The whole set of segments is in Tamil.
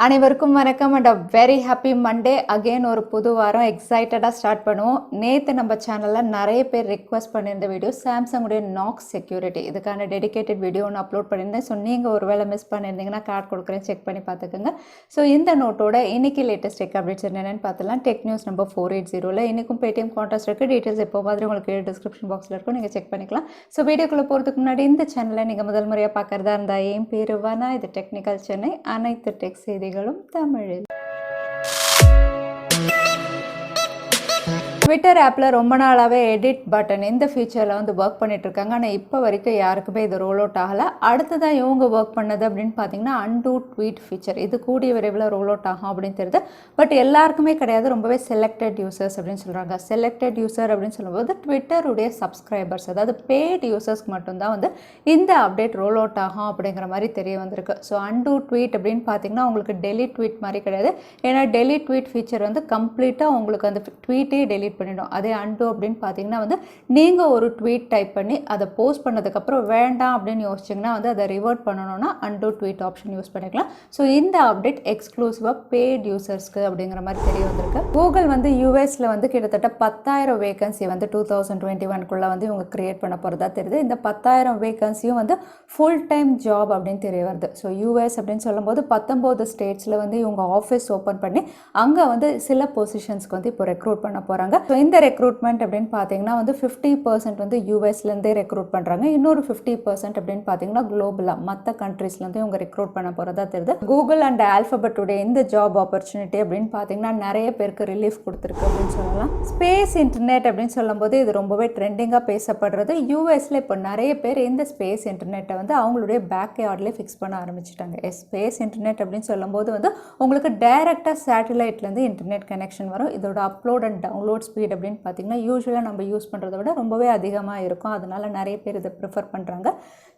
அனைவருக்கும் வணக்கம் and very happy Monday again. ஒரு புது வாரம் எக்ஸைட்டடாக ஸ்டார்ட் பண்ணுவோம். நேற்று நம்ம சேனலில் நிறைய பேர் ரிக்வஸ்ட் பண்ணியிருந்த வீடியோ சாம்சங்குடைய நாக்ஸ் செக்யூரிட்டி, இதுக்கான டெடிகேட்டட் வீடியோ ஒன்று அப்லோட் பண்ணியிருந்தேன். ஸோ நீங்கள் ஒரு வேளை மிஸ் பண்ணியிருந்தீங்கன்னா கார்டு கொடுக்குறேன், செக் பண்ணி பார்த்துக்கோங்க. ஸோ இந்த நோட்டோட இன்னைக்கு லேட்டஸ்ட் டெக் அப்டேட்ஸ் என்னென்னு பார்த்துலாம். டெக் நியூஸ் நம்பர் 480 இன்றைக்கும் பேடிஎம் கான்டாஸ்ட் இருக்குது. டீட்டெயில்ஸ் எப்போ மாதிரி உங்களுக்கு டிஸ்கிரிப்ஷன் பாக்ஸில் இருக்கும், நீங்கள் செக் பண்ணிக்கலாம். ஸோ வீடியோக்குள்ளே போகிறதுக்கு முன்னாடி இந்த சேனலை நீங்கள் முதல் முறையாக பார்க்குறதா இருந்தால் என் பேர் வானா, இது டெக்னிக்கல் சென்னை. அனைத்து டெக் செய்திகளும் தமிழில். ட்விட்டர் ஆப்பில் ரொம்ப நாளாகவே எடிட் பட்டன் இந்த ஃபீச்சரில் வந்து ஒர்க் பண்ணிகிட்ருக்காங்க. ஆனால் இப்போ வரைக்கும் யாருக்குமே இது ரோல் அவுட் ஆகலை. அடுத்ததான் இவங்க ஒர்க் பண்ணது அப்படின்னு பார்த்தீங்கன்னா அன்டூ ட்வீட் ஃபீச்சர். இது கூடிய விரைவில் ரோல் அவுட் ஆகும் அப்படின்னு தெரியுது. பட் எல்லாருக்குமே கிடையாது, ரொம்பவே செலக்டட் யூசர்ஸ் அப்படின்னு சொல்கிறாங்க. செலக்டட் யூசர் அப்படின்னு சொல்லும்போது ட்விட்டருடைய சப்ஸ்கிரைபர்ஸ், அதாவது பெய்ட் யூசர்ஸ்க்கு மட்டும்தான் வந்து இந்த அப்டேட் ரோல் அவுட் ஆகும் அப்படிங்கிற மாதிரி தெரிய வந்திருக்கு. ஸோ அன்டூ ட்வீட் அப்படின்னு பார்த்தீங்கன்னா உங்களுக்கு டெலிட் ட்வீட் மாதிரி கிடையாது. ஏன்னா டெலிட் ட்வீட் ஃபீச்சர் வந்து கம்ப்ளீட்டாக உங்களுக்கு அந்த ட்வீட்டே டெலிட் பண்ணிடும். அதே அன்டூ அப்படின்னு பார்த்தீங்கன்னா வந்து நீங்கள் ஒரு ட்வீட் டைப் பண்ணி அதை போஸ்ட் பண்ணதுக்கப்புறம் வேண்டாம் அப்படின்னு யோசிச்சிங்கன்னா வந்து அதை ரிவர்ட் பண்ணணும்னா அன்டூ ட்வீட் ஆப்ஷன் யூஸ் பண்ணிக்கலாம். ஸோ இந்த அப்டேட் எக்ஸ்க்ளூசிவாக பெய்ட் யூசர்ஸ்க்கு அப்படிங்கிற மாதிரி தெரிய வந்திருக்கு. கூகுள் வந்து யூஎஸில் வந்து கிட்டத்தட்ட 10,000 வேகன்சி வந்து 2021 வந்து இவங்க கிரியேட் பண்ண போகிறதா தெரியுது. இந்த 10,000 வேகன்சியும் வந்து ஃபுல் டைம் ஜாப் அப்படின்னு தெரிய வருது. ஸோ யூஎஸ் அப்படின்னு சொல்லும்போது 19 ஸ்டேட்ஸில் வந்து இவங்க ஆஃபீஸ் ஓப்பன் பண்ணி அங்கே வந்து சில பொசிஷன்ஸ்க்கு வந்து இப்போ ரெக்ரூட் பண்ண போகிறாங்க. ஸோ இந்த ரெக்ரூட்மெண்ட் அப்படின்னு பார்த்தீங்கன்னா வந்து 50% வந்து யூஎஸ்லேருந்தே ரெக்ரூட் பண்ணுறாங்க. இன்னொரு 50% அப்படின்னு பார்த்தீங்கன்னா குளோபலாக மற்ற கண்ட்ரீஸ்லேருந்து இவங்க ரெக்ரூட் பண்ண போகிறதா தெரியுது. கூகுள் அண்ட் ஆல்ஃபபெட்டுடைய இந்த ஜாப் ஆப்பர்ச்சுனிட்டி அப்படின்னு பார்த்தீங்கன்னா நிறைய பேருக்கு ரிலீஃப் கொடுத்துருக்கு அப்படின்னு சொல்லலாம். ஸ்பேஸ் இன்டர்நெட் அப்படின்னு சொல்லும்போது இது ரொம்பவே ட்ரெண்டிங்காக பேசப்படுறது. யூஎஸில் இப்போ நிறைய பேர் இந்த ஸ்பேஸ் இன்டர்நெட்டை வந்து அவங்களுடைய பேக் யார்ட்லேயே ஃபிக்ஸ் பண்ண ஆரம்பிச்சிட்டாங்க. ஸ்பேஸ் இன்டர்நெட் அப்படின்னு சொல்லும்போது வந்து உங்களுக்கு டைரெக்டாக சேட்டலைட்லேருந்து இன்டர்நெட் கனெக்ஷன் வரும். இதோட அப்லோட் அண்ட் டவுன்லோட் ஸ்பீட் அப்படின்னு பார்த்தீங்கன்னா யூஸ்வலாக நம்ம யூஸ் பண்ணுறத விட ரொம்பவே அதிகமாக இருக்கும். அதனால் நிறைய பேர் இதை ப்ரிஃபர் பண்ணுறாங்க.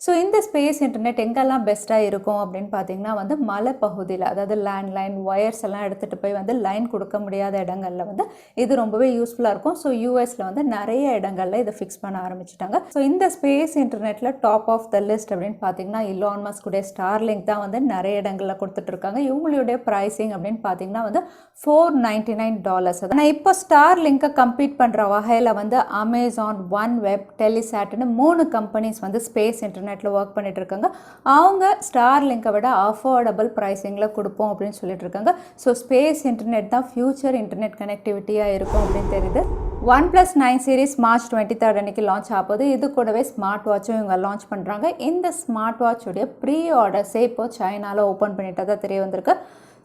ஸோ இந்த ஸ்பேஸ் இன்டர்நெட் எங்கெல்லாம் பெஸ்ட்டாக இருக்கும் அப்படின்னு பார்த்தீங்கன்னா வந்து மலை பகுதியில், அதாவது லேண்ட்லைன் ஒயர்ஸ் எல்லாம் எடுத்துகிட்டு போய் வந்து லைன் கொடுக்க முடியாத இடங்களில் வந்து இது ரொம்பவே யூஸ்ஃபுல்லாக இருக்கும். ஸோ யூஎஸில் வந்து நிறைய இடங்களில் இதை ஃபிக்ஸ் பண்ண ஆரம்பிச்சிட்டாங்க. ஸோ இந்த ஸ்பேஸ் இன்டர்நெட்டில் டாப் ஆஃப் த லிஸ்ட் அப்படின்னு பார்த்தீங்கன்னா இலான் மஸ்க் உடைய ஸ்டார்லிங்க் தான் வந்து நிறைய இடங்களில் கொடுத்துட்ருக்காங்க. இவங்களுடைய ப்ரைஸிங் அப்படின்னு பார்த்தீங்கன்னா வந்து $499. ஆனால் இப்போ ஸ்டார்லிங்கை கம்பீட் பண்ணுற வகையில் வந்து அமேசான், ஒன் வெப், டெலிசாட்னு 3 கம்பெனிஸ் வந்து ஸ்பேஸ் இன்டர்நெட்டில் ஒர்க் பண்ணிட்டு இருக்காங்க. அவங்க ஸ்டார்லிங்கை விட அஃபோர்டபுள் ப்ரைஸிங்கில் கொடுப்போம் அப்படின்னு சொல்லிட்டு இருக்காங்க. ஸோ ஸ்பேஸ் இன்டர்நெட் தான் ஃபியூச்சர் இன்டர்நெட் கனெக்டிவிட்டியாக இருக்கும் அப்படின்னு தெரியுது. OnePlus 9 சீரிஸ் மார்ச் 23 அன்னைக்கு லான்ச் ஆகுது. இது கூடவே ஸ்மார்ட் வாட்சும் இவங்க லான்ச் பண்ணுறாங்க. இந்த ஸ்மார்ட் வாட்சுடைய ப்ரீ ஆர்டர்ஸே இப்போ சைனாவில் ஓப்பன் பண்ணிட்டதாக தெரிய வந்திருக்கு.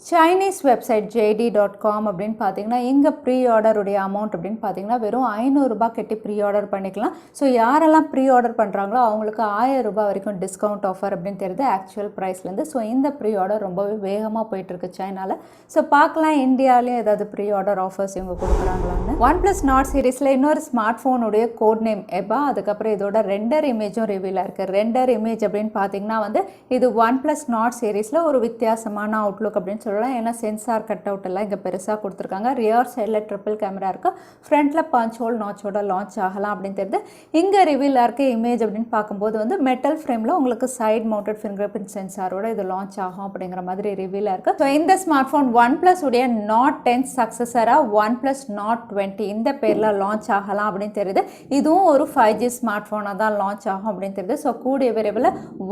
சைனீஸ் வெப்சைட் JD.com அப்படின்னு பார்த்தீங்கன்னா இங்கே ப்ரீ ஆர்டருடைய அமௌண்ட் அப்படின்னு பார்த்தீங்கன்னா வெறும் $500 கட்டி ப்ரீ ஆர்டர் பண்ணிக்கலாம். ஸோ யாரெல்லாம் ப்ரீ ஆர்டர் பண்ணுறாங்களோ அவங்களுக்கு $1000 வரைக்கும் டிஸ்கவுண்ட் ஆஃபர் அப்படின்னு தெரியுது ஆக்சுவல் ப்ரைஸ்லேருந்து. ஸோ இந்த ப்ரீ ஆர்டர் ரொம்பவே வேகமாக போயிட்டுருக்கு சைனாவில். ஸோ பார்க்கலாம் இந்தியாவிலையும் ஏதாவது ப்ரீ ஆர்டர் ஆஃபர்ஸ் இவங்க கொடுக்குறாங்களான்னு. OnePlus நாட் சீரிஸில் இன்னொரு ஸ்மார்ட் ஃபோனுடைய கோட் நேம் எபா. அதுக்கப்புறம் இதோட ரெண்டர் இமேஜும் ரிவீலாக இருக்குது. ரெண்டர் இமேஜ் அப்படின்னு பார்த்தீங்கன்னா வந்து இது OnePlus நாட் சீரிஸில் ஒரு வித்தியாசமான அவுட்லுக் அப்படின்னு சொல்லலாம். ஏன்னா சென்சார் கட் அவுட் எல்லாம் இங்கே பெருசாக கொடுத்துருக்காங்க. ரியர் சைடில் ட்ரிபிள் கேமரா இருக்குது. ஃப்ரண்ட்டில் பஞ்ச் ஹோல் நாச்சோட லான்ச் ஆகலாம் அப்படின்னு தெரியுது. இங்கே ரிவீலாக இருக்க இமேஜ் அப்படின்னு பார்க்கும்போது வந்து மெட்டல் ஃப்ரேமில் உங்களுக்கு சைட் மவுண்டட் ஃபிங்கர் பிரிண்ட் சென்சாரோட இது லான்ச் ஆகும் அப்படிங்கிற மாதிரி ரிவீலாக இருக்குது. ஸோ இந்த ஸ்மார்ட் ஃபோன் OnePlus உடைய நாட் 10 சக்ஸஸராக OnePlus நாட் 20 இந்த பேரில் லான்ச் ஆகலாம் அப்படின்னு தெரியுது. இதுவும் ஒரு 5G ஸ்மார்ட் ஃபோனாக தான் லான்ச் ஆகும் அப்படின்னு தெரியுது. ஸோ கூடிய விரைவில்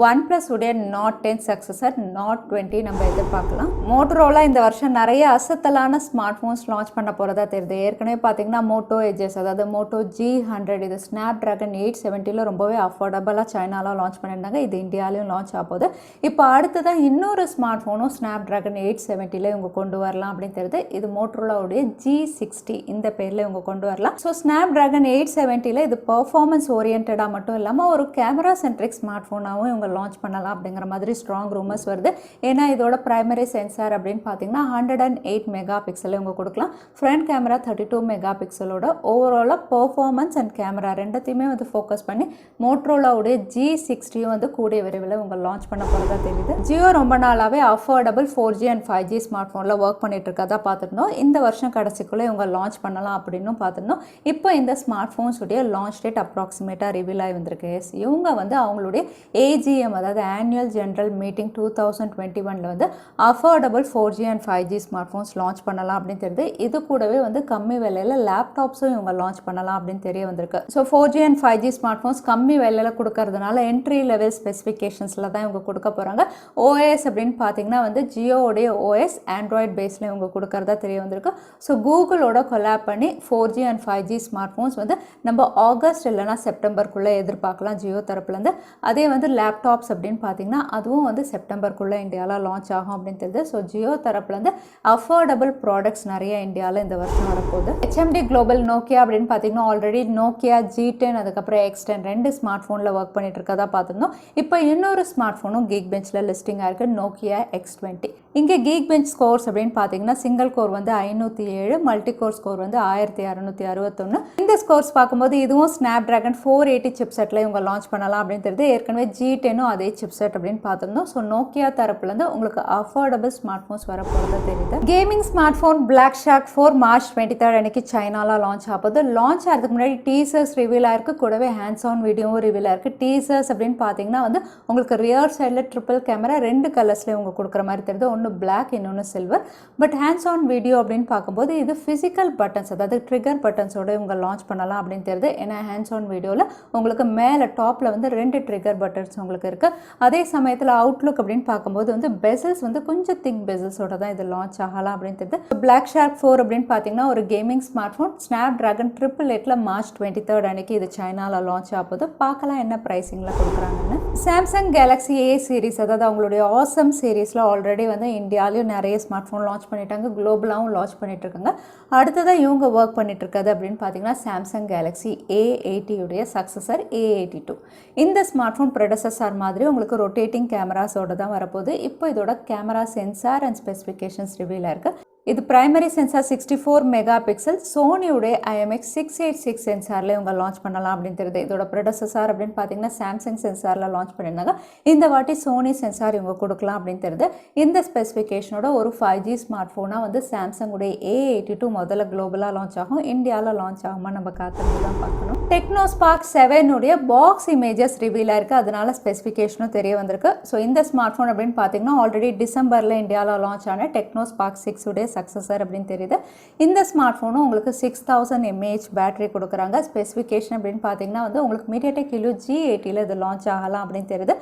OnePlus உடைய நாட் 10 சக்ஸஸர் நாட் 20 நம்ம எதிர்பார்க்கலாம். மோட்டோரோலா இந்த வருஷம் நிறைய அசத்தலான ஸ்மார்ட் ஃபோன்ஸ் லான்ச் பண்ண போகிறதா தெரியுது. ஏற்கனவே பார்த்தீங்கன்னா மோட்டோ எஜஸ், அதாவது மோட்டோ G100 இது ஸ்னாப்ட்ராகன் 870 ரொம்பவே அஃபோர்டபுளாக சைனாவில் லான்ச் பண்ணியிருந்தாங்க. இது இந்தியாவிலையும் லான்ச் ஆகுது. இப்போ அடுத்ததான் இன்னொரு ஸ்மார்ட் ஃபோனும் ஸ்னாப்ட்ராகன் 870 இவங்க கொண்டு வரலாம் அப்படின்னு தெரியுது. இது மோட்டோரோலாவுடைய G60 இந்த பேரில் இவங்க கொண்டு வரலாம். ஸோ ஸ்னாப்ட்ராகன் 870 இது பெர்ஃபார்மன்ஸ் ஓரியன்டாக மட்டும் இல்லாமல் ஒரு கேமரா சென்ட்ரிக் ஸ்மார்ட் ஃபோனாகவும் இவங்க லான்ச் பண்ணலாம் அப்படிங்கிற மாதிரி ஸ்ட்ராங் ரூமர்ஸ் வருது. ஏன்னா இதோட பிரைமரி சென்சார் அப்படின்னு பார்த்தீங்கன்னா 108 மெகா பிக்சல் இவங்க கொடுக்கலாம். ஃப்ரண்ட் கேமரா 32 மெகா பிக்சலோட ஓவராலாக பெர்ஃபார்மன்ஸ் அண்ட் கேமரா ரெண்டத்தையுமே வந்து ஃபோக்கஸ் பண்ணி மோட்டோரோலாவுடைய G60 வந்து கூடிய விரைவில் இவங்க லான்ச் பண்ண போகிறதா தெரியுது. ஜியோ ரொம்ப நாளாகவே affordable 4G and 5G smart ஃபோனில் ஒர்க் பண்ணிட்டு இருக்கதா பார்த்துருந்தோம். இந்த வருஷம் கடைசிக்குள்ளே இவங்க லான்ச் பண்ணலாம் அப்படின்னு பார்த்துருந்தோம். இப்போ இந்த ஸ்மார்ட் ஃபோன்ஸ் உடைய லான்ச் டேட் அப்ராக்சிமேட்டாக ரிவீல் ஆகி வந்திருக்கு. இவங்க வந்து அவங்களுடைய AGM, அதாவது ஆனுவல் ஜென்ரல் மீட்டிங் 2021 வந்து affordable 4G and 5G smart phones launch பண்ணலாம் அப்படின்னு தெரியுது. இது கூடவே வந்து கம்மி விலையில் லேப்டாப்ஸும் இவங்க லான்ச் பண்ணலாம் அப்படின்னு தெரிய வந்திருக்கு. So 4G and 5G smart phones கம்மி விலையில் கொடுக்கறதுனால என்ட்ரி லெவல் ஸ்பெசிஃபிகேஷன்ஸில் தான் இவங்க கொடுக்க போகிறாங்க. OS அப்படின்னு பார்த்தீங்கன்னா வந்து ஜியோடைய OS ஆண்ட்ராய்ட் பேஸில் இவங்க கொடுக்கறதா தெரிய வந்திருக்கு. ஸோ கூகுளோட கொலாப் பண்ணி 4G and 5G smart phones வந்து நம்ம ஆகஸ்ட் இல்லைனா செப்டம்பருக்குள்ளே எதிர்பார்க்கலாம் ஜியோ தரப்புலேருந்து. அதே வந்து லேப்டாப்ஸ் அப்படின்னு பார்த்தீங்கன்னா அதுவும் வந்து செப்டம்பருக்குள்ளே இந்தியாவில் லான்ச் ஆகும் அப்படின்னு தெரியுது. ஸோ ஜியோ தரப்புலேருந்து அஃபோர்டபுள் ப்ராடக்ட்ஸ் நிறைய இந்தியாவில் இந்த வருஷம் வரப்போகுது. HMD குளோபல் நோக்கியா அப்படின்னு பார்த்தீங்கன்னா ஆல்ரெடி நோக்கியா G10 அதுக்கப்புறம் X10 2 ஸ்மார்ட் ஃபோனில் ஒர்க் பண்ணிட்டு இருக்கதா பார்த்துருந்தோம். இப்போ இன்னொரு ஸ்மார்ட் ஃபோனும் GeekBenchல லிஸ்டிங்காக இருக்குது, நோக்கியா X20. இங்கே GeekBench ஸ்கோர்ஸ் அப்படின்னு பார்த்தீங்கன்னா சிங்கிள் கோர் வந்து 507, மல்டி கோர் ஸ்கோர் வந்து 1661. இந்த ஸ்கோர்ஸ் பார்க்கும்போது இதுவும் ஸ்னாப்டிராகன் 480 சிப்செட்டில் இவங்க லான்ச் பண்ணலாம் அப்படின்னு தெரியுது. ஏற்கனவே G10 அதே சிப்செட் அப்படின்னு பார்த்துருந்தோம். ஸோ நோக்கியா தரப்புலேருந்து உங்களுக்கு அஃபோர்டபுள் ஸ்மார்ட் ஃபோன்ஸ் வரப்போகிறது தெரியுது. Gaming smart phone black shark 4 March 23 அன்னைக்கு சைனாவில் லான்ச் ஆகுது. லான்ச் ஆகிறதுக்கு முன்னாடி டீசர்ஸ் ரிவீல் ஆயிருக்கு, கூடவே ஹேண்ட்ஸ் ஆன் வீடியோவும் ரிவீல் ஆயிருக்கு. டீசர்ஸ் அப்படின்னு பார்த்தீங்கன்னா வந்து உங்களுக்கு ரியர் சைடில் ட்ரிபிள் கேமரா 2 கலர்ஸ்ல இவங்க கொடுக்குற மாதிரி தெரியுது, ஒன்று பிளாக் இன்னொன்று silver. But hands on video அப்படின்னு பார்க்கும்போது இது ஃபிசிக்கல் பட்டன்ஸ், அதாவது ட்ரிகர் பட்டன்ஸோட இவங்க லான்ச் பண்ணலாம் அப்படின்னு தெரியுது. ஏன்னா ஹேண்ட்ஸ் ஆன் வீடியோவில் உங்களுக்கு மேலே டாப்பில் வந்து 2 ட்ரிகர் பட்டன்ஸ் உங்களுக்கு இருக்குது. அதே சமயத்தில் அவுட்லுக் அப்படின்னு பார்க்கும்போது வந்து பெசல்ஸ் வந்து கொஞ்சம் திக் பெசல்ஸோட தான் இது லான்ச் ஆகலாம் அப்படின்னு தெரியுது. பிளாக் ஷார்க் 4 அப்படின்னு பார்த்தீங்கன்னா ஒரு gaming smart phone Snapdragon 888 March 23 அன்னைக்கு இது சைனாவில் லான்ச் ஆகுது. பார்க்கலாம் என்ன ப்ரைஸிங்கில் கொடுக்குறாங்கன்னு. சாம்சங் கேலக்ஸி A சீரிஸ், அதாவது அவங்களுடைய ஆசம் சீரீஸில் ஆல்ரெடி வந்து இந்தியாவிலையும் நிறைய ஸ்மார்ட் ஃபோன் லான்ச் பண்ணிட்டாங்க, குளோபலாகவும் லான்ச் பண்ணிட்டு இருக்காங்க. அடுத்ததான் இவங்க ஒர்க் பண்ணிட்டு இருக்கிறது அப்படின்னு பார்த்தீங்கன்னா சாம்சங் கேலக்ஸி A80 உடைய சக்ஸஸர் A82. இந்த ஸ்மார்ட் ஃபோன் ப்ரெடசஸர் மாதிரி உங்களுக்கு ரொட்டேட்டிங் கேமராஸோட தான் வரப்போகுது. இப்போ இதோட camera sensor and specifications reveal ஆயிருக்கு. இது பிரைமரி சென்சார் 64 மெகா பிக்சல், சோனியுடைய IMX 686 சென்சாரில் இவங்க லான்ச் பண்ணலாம் அப்படின்னு தெரியுது. இதோட ப்ரெடசஸர் அப்படின்னு பார்த்தீங்கன்னா சாம்சங் சென்சாரில் லான்ச் பண்ணியிருந்தாங்க. இந்த வாட்டி சோனி சென்சார் இவங்க கொடுக்கலாம் அப்படின்னு தெரியுது. இந்த ஸ்பெசிஃபிகேஷனோட ஒரு 5G ஸ்மார்ட் ஃபோனாக வந்து சாம்சங்குடைய A82 முதல்ல குளோபலாக லான்ச் ஆகும். இந்தியாவில் லான்ச் ஆகுமா நம்ம காத்திருந்து தான் பார்க்கணும். டெக்னோ ஸ்பார்க் 7 உடைய பாக்ஸ் இமேஜஸ் ரிவீல் ஆயிருக்கு, அதனால ஸ்பெசிஃபிகேஷனும் தெரிய வந்திருக்கு. ஸோ இந்த ஸ்மார்ட் ஃபோன் அப்படின்னு பார்த்தீங்கன்னா ஆல்ரெடி டிசம்பரில் இந்தியாவில் லான்ச் ஆன டெக்னோ ஸ்பார்க் 6 உடைய சக்ஸஸர் அப்படின்னு தெரியுது. இந்த ஸ்மார்ட் ஃபோனும் உங்களுக்கு 6000 mAh பேட்டரி கொடுக்குறாங்க. ஸ்பெசிஃபிகேஷன் அப்படின்னு பார்த்தீங்கன்னா வந்து உங்களுக்கு MediaTek Helio G80ல இது லான்ச் ஆகலாம் அப்படின்னு தெரியுது.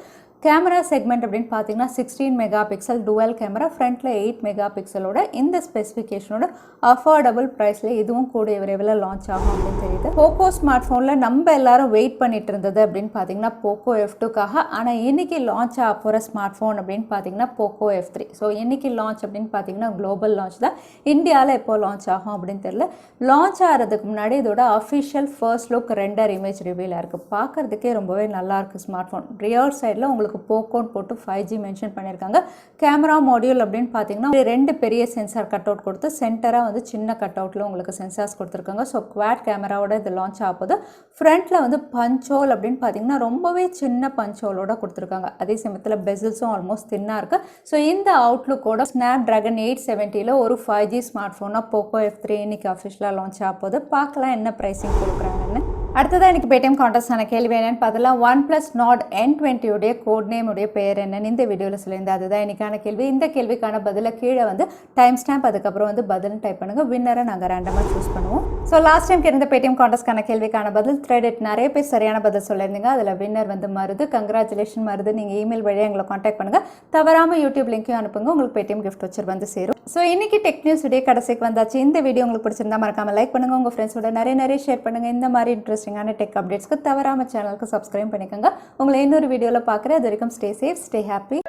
கேமரா செக்மெண்ட் அப்படின்னு பார்த்தீங்கன்னா 16 மெகா பிக்சல் டுவல் கேமரா, ஃப்ரண்ட்டில் 8 மெகா பிக்சலோட இந்த ஸ்பெசிஃபிகேஷனோட அஃபோர்டபுள் ப்ரைஸில் இதுவும் கூடிய விரைவில் லான்ச் ஆகும் அப்படின்னு தெரியுது. போக்கோ ஸ்மார்ட் ஃபோனில் நம்ம எல்லாரும் வெயிட் பண்ணிட்டு இருந்தது அப்படின்னு பார்த்தீங்கன்னா போக்கோ F2க்காக. ஆனால் இன்னைக்கு லான்ச் ஆக போகிற ஸ்மார்ட் ஃபோன் அப்படின்னு பார்த்தீங்கன்னா போக்கோ F3. ஸோ இன்னைக்கு லான்ச் அப்படின்னு பார்த்தீங்கன்னா குளோபல் லான்ச் தான், இந்தியாவில் எப்போ லான்ச் ஆகும் அப்படின்னு தெரியல. லான்ச் ஆகிறதுக்கு முன்னாடி இதோட official first look render image reveal ஆயிருக்கு. பார்க்கறதுக்கே ரொம்பவே நல்லா இருக்கு ஸ்மார்ட் ஃபோன். ரியர் சைடில் உங்களுக்கு போக்கோன்னு போட்டு 5G மென்ஷன் பண்ணியிருக்காங்க. கேமரா மாடியூல் அப்படின்னு பார்த்தீங்கன்னா 2 பெரிய சென்சார் கட் அவுட் கொடுத்து சென்டராக வந்து சின்ன கட் அவுட்டில் உங்களுக்கு சென்சார்ஸ் கொடுத்துருக்காங்க. ஸோ குவாட் கேமராவோட இது லான்ச் ஆகுது. ஃப்ரண்ட்டில் வந்து பஞ்சோல் அப்படின்னு பார்த்தீங்கன்னா ரொம்பவே சின்ன பஞ்சோலோட கொடுத்துருக்காங்க. அதே சமயத்தில் பெசல்ஸும் ஆல்மோஸ்ட் தின்னாக இருக்குது. ஸோ இந்த அவுட்லுக்கோட ஸ்னாப்டிராகன் 870ல் ஒரு 5G ஸ்மார்ட் ஃபோனாக போக்கோ F3 இன்னைக்கு அஃபிஷியலாக லான்ச் ஆகுது. பார்க்கலாம் என்ன ப்ரைஸிங் கொடுக்குறாங்கன்னு. அடுத்ததாக எனக்கு பேடிஎம் கான்டெஸ்டான கேள்வி என்னன்னு பார்த்தலாம். OnePlus N20 உடைய கோட் நேம் உடைய பேர் என்னன்னு இந்த வீடியோவில் சொல்லியிருந்தேன். அதுதான் இன்னைக்கான கேள்வி. இந்த கேள்விக்கான பதிலை கீழே வந்து டைம் ஸ்டாம்ப் அதுக்கப்புறம் வந்து பதில் டைப் பண்ணுங்கள். வின்னரை நாங்கள் ரேண்டமாக சூஸ் பண்ணுவோம். ஸோ லாஸ்ட் டைம் இருந்த பேடிஎம் கான்டெஸ்டான கேள்விக்கான பதில் த்ரெட் நிறைய பேர் சரியான பதில் சொல்லியிருந்தீங்க. அதில் வின்னர் வந்து மருது. கங்க்ராச்சுலேஷன் மருது. நீங்கள் இமெயில் வழியாக எங்களை காண்டாக்ட் பண்ணுங்கள். தவறாமல் யூடியூப் லிங்க்கையும் அனுப்புங்க, உங்களுக்கு பேடிஎம் கிஃப்ட் வச்சு வந்து சேரும். ஸோ இன்னைக்கு டெக் நியூஸ் உடைய கடைசிக்கு வந்தாச்சு. இந்த வீடியோ உங்களுக்கு பிடிச்சிருந்தா மறக்காமல் லைக் பண்ணுங்கள், உங்கள் ஃப்ரெண்ட்ஸோட நிறைய ஷேர் பண்ணுங்கள். இந்த மாதிரி இன்ட்ரெஸ்டிங்கான டெக் அப்டேட்ஸ்க்கு தவறாமல் சேனலுக்கு சப்ஸ்கிரைப் பண்ணிக்கோங்க. உங்களை இன்னொரு வீடியோவில் பார்க்குறேன். அது வரைக்கும் ஸ்டே சேஃப், ஸ்டே ஹாப்பி.